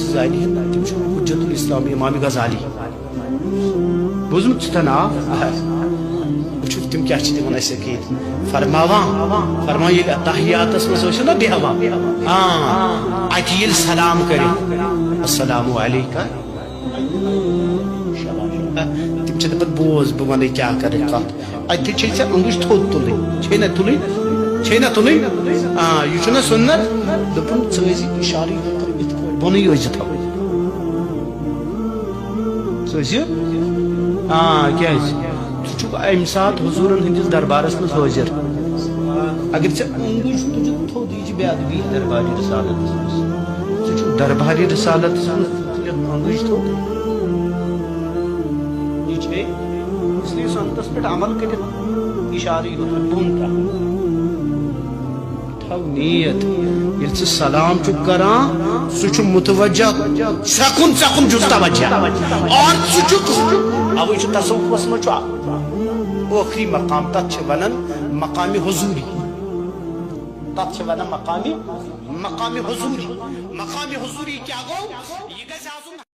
زانی تم حجت الاسلام امام غزالی بوزمت ناو وچو تم کیا دان اس فرمان یہ تحیات مز نا بیہوان ات یل سلام کرے السلام علیکہ تم دپان بوز بہ ون کیا کر ات ٹھیک انگش تھوت تلن نا تلن یہ سنت دپن ثی اشارے بن تھو ام سات حضورن ہندس دربارس مز حاضر اگر انگش تجھ تھوت یہ بے ادبی درباری رسالت درباری رسالت انگش تھوت یہ اس لیے سنتس پہ عمل کر اشارے بن تھو نیت یل سلام کران سہ متوجہ سکن جز توجہ اور اوے تصوفس مجھ آخری مقام تک ونان مقام حضوری تک ونان مقام حضوری کیا گو یہ گژھِ آسُن